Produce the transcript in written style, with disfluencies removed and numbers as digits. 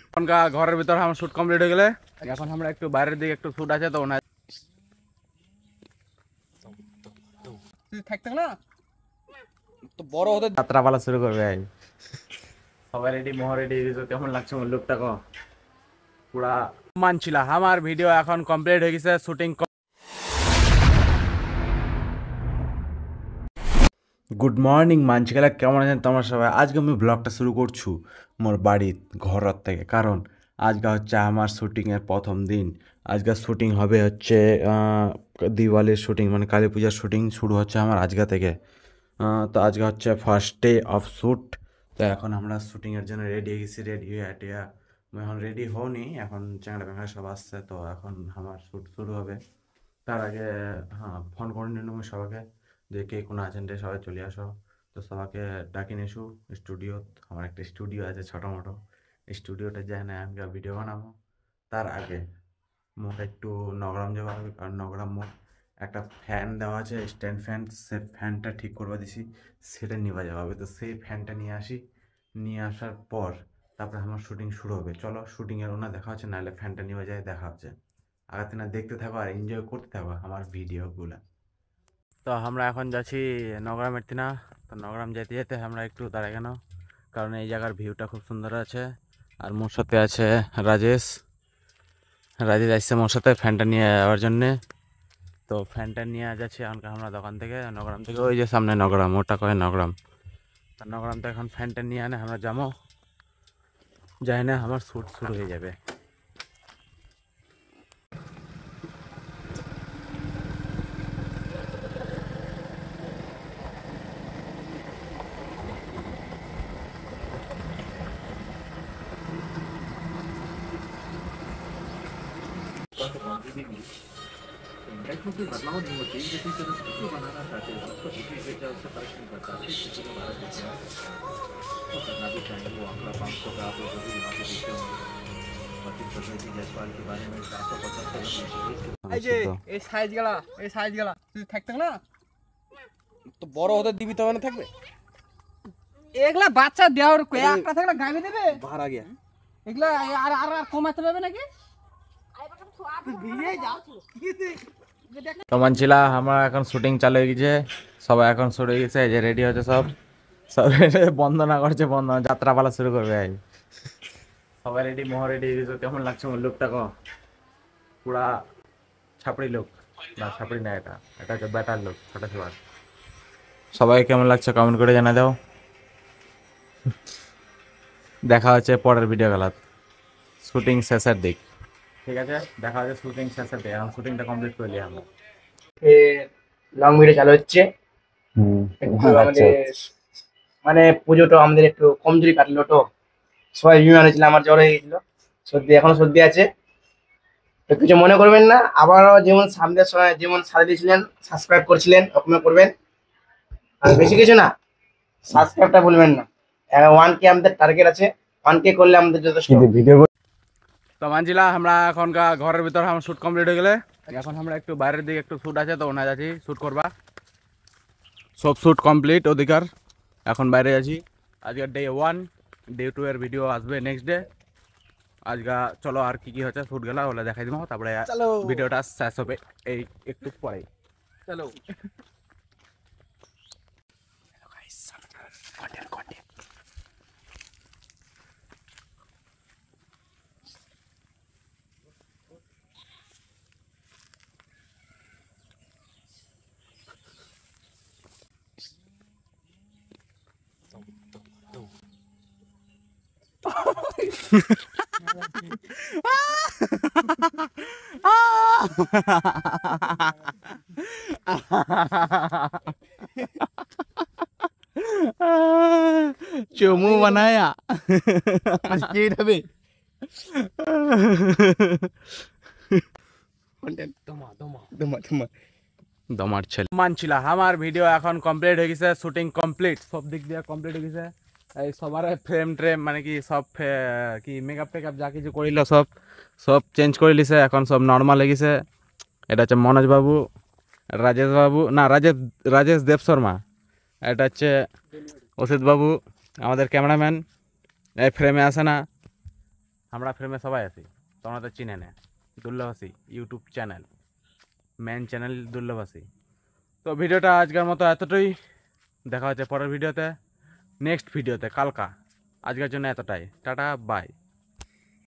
এখনকার ঘরের ভিতর আমার শ্যুট কমপ্লিট হয়ে গেলে এখন আমরা একটু বাইরের দিকে একটু শ্যুট আছে তো না থাকতে না তো বড় হতে যাত্রাপালা শুরু করবে। সবাই রেডি, মোহ রেডি। কেমন লাগছে আমার লুকটা কো পুরা মানছিলা। আমার ভিডিও এখন কমপ্লিট হয়ে গেছে শুটিং। গুড মর্নিং মানছিলা, কেমন আছেন তোমরা সবাই? আজকে আমি ব্লগটা শুরু করছু মোর বাড়ির ঘর থেকে, কারণ আজকে হচ্ছে আমার শুটিংয়ের প্রথম দিন। আজকে শুটিং হবে হচ্ছে দিওয়ালির শুটিং, মানে কালী পূজার শুটিং শুরু হচ্ছে আমার আজকে থেকে। তো আজকে হচ্ছে ফার্স্ট ডে অফ শ্যুট। তো এখন আমরা শুটিংয়ের জন্য রেডি হয়ে গেছি। রেডি হয়ে আটিয়া এখন রেডি হওনি, এখন চ্যাংড়া প্যাংড়া সব আসছে, তো এখন আমার শ্যুট শুরু হবে। তার আগে হ্যাঁ ফোন করে নিন সবাইকে যে কে কোনো আছেন রে, সবাই চলে আসো। তো সবাইকে ডাকি নিসু স্টুডিও। আমার একটা স্টুডিও আছে ছোটো মোটো, স্টুডিওটা যাই না আমি ভিডিও বানাবো। তার আগে মোক একটু নগরাম যাওয়া হবে, কারণ নগরাম মোক একটা ফ্যান দেওয়া আছে, স্ট্যান্ড ফ্যান। সে ফ্যানটা ঠিক করবা দিছি, সেটা নিয়ে যাওয়া হবে। তো সেই ফ্যানটা নিয়ে আসি, নিয়ে আসার পর তারপরে আমার শুটিং শুরু হবে। চলো শুটিংয়ের ওনা দেখা হচ্ছে, নাহলে ফ্যানটা নিয়ে যায় দেখা হচ্ছে। আগাতে না দেখতে থাকো আর এনজয় করতে থাকো আমার ভিডিওগুলো। তো আমরা এখন যাচ্ছি নগরামের তিনা। তো নগরাম যেতে যেতে আমরা একটু দাঁড়াই কেন, কারণ এই জায়গার ভিউটা খুব সুন্দর আছে। আর মোর সাথে আছে রাজেশ। রাজেশ আসছে মোর সাথে ফ্যানটা নিয়ে যাওয়ার জন্যে। তো ফ্যানটা নিয়ে যাচ্ছি এখন আমরা দোকান থেকে, নগরাম থেকে। ওই যে সামনে নগরাম, ওটা কয় নগরাম। তো নগরাম থেকে এখন ফ্যানটা নিয়ে আনে আমরা যাবো, যাই না আমার শ্যুট শুরু হয়ে যাবে। बदलाव नहीं होती, जिसकी तरफ स्थिति बनाना चाहते हैं उसको किसी वजह से फर्क नहीं पड़ता। अच्छी स्थिति में भारत देते हैं तो करना भी चाहिए। वो आंकड़ा 500 का आप लोग भी यहाँ पे देखते होंगे। बाकी प्रगति जायसवाल के बारे में 450 এই যে এই সাইজগুলা তুই থাকতে না তো বড় হতে দিবি তবে না থাকবে। এগুলা বাচ্চা দেওয়ার একটা থাকলে গাবি দেবে বাহার আগে এগুলা আর আর আর কমাতে পারবে নাকি? তো মানছিলা আমার এখন শুটিং চালু হয়ে গেছে, সবাই এখন শুরু হয়ে গেছে, যে রেডি হচ্ছে সব। সব বন্দনা করছে, বন্দনা যাত্রাপালা শুরু করবে। সবাই রেডি, মোহ রেডি। কেমন লাগছে আমার লুকটা কো পুরা ছাপড়ি লুক। না ছাপড়ি না, এটা এটা হচ্ছে ব্যাটার লুক, ছোট ছোট। সবাই কেমন লাগছে কমেন্ট করে জানা দাও। দেখা হচ্ছে পরের ভিডিও গেলাত শুটিং শেষের দিক। ঠিক আছে, দেখা হচ্ছে শুটিং শেষের দিক। এখন শুটিংটা কমপ্লিট করে নিই আমরা। লং ভিডিও চালু হচ্ছে। একটু আমাদের মানে পুজোটা আমাদের একটু কমজোরি কাটলো, তো সবাই বিমান হয়েছিল, আমার জ্বর হয়ে গেছিল, সর্দি এখনো সর্দি আছে, তো কিছু মনে করবেন না। আবারও যেমন সামনের সময় যেমন সাথে দিয়েছিলেন, সাবস্ক্রাইব করছিলেন, ওরকম করবেন। আর বেশি কিছু না, সাবস্ক্রাইবটা ভুলবেন না। 1K আমাদের টার্গেট আছে, 1K করলে আমাদের যথেষ্ট। ভিডিও তো মানছিলা আমরা এখনকার ঘরের ভিতর আমার শ্যুট কমপ্লিট হয়ে গেলে এখন আমরা একটু বাইরের দিকে একটু শ্যুট আছে, তো ওনা যাচ্ছি শ্যুট করবা। সব শ্যুট কমপ্লিট ওদিকার, এখন বাইরে যাচ্ছি। আজকে ডে 1, ডে 2 এর ভিডিও আসবে নেক্সট ডে। আজকে চলো আর কি কি হচ্ছে শ্যুট গেলা ওগুলো দেখাই দিব, তারপরে ভিডিওটা শেষ হবে এই একটু পরে। চলো चोमू बनाया দমার ছেলে মানছিলা। আমার ভিডিও এখন কমপ্লিট হয়ে গেছে, শুটিং কমপ্লিট, সব দিক দিয়ে কমপ্লিট হয়ে গেছে। এই সবার ফ্রেম ট্রেম মানে কি সব কি মেকআপ টেকআপ যা কিছু করিল সব সব চেঞ্জ করে লিছে, এখন সব নর্মাল হয়ে গেছে। এটা হচ্ছে মনোজ বাবু, রাজেশ বাবু, না রাজেশ দেব শর্মা। এটা হচ্ছে অসিত বাবু আমাদের ক্যামেরাম্যান। এই ফ্রেমে আসে না, আমরা ফ্রেমে সবাই আছি, তোমরা তো চিনে না। দুর্লভাসী ইউটিউব চ্যানেল, মেন চ্যানেল দুর্লভাসী। তো ভিডিওটা আজকের মতো এতটাই, দেখা হচ্ছে পরের ভিডিওতে, নেক্সট ভিডিওতে কালকা। আজকের জন্য এতটাই, টাটা বাই।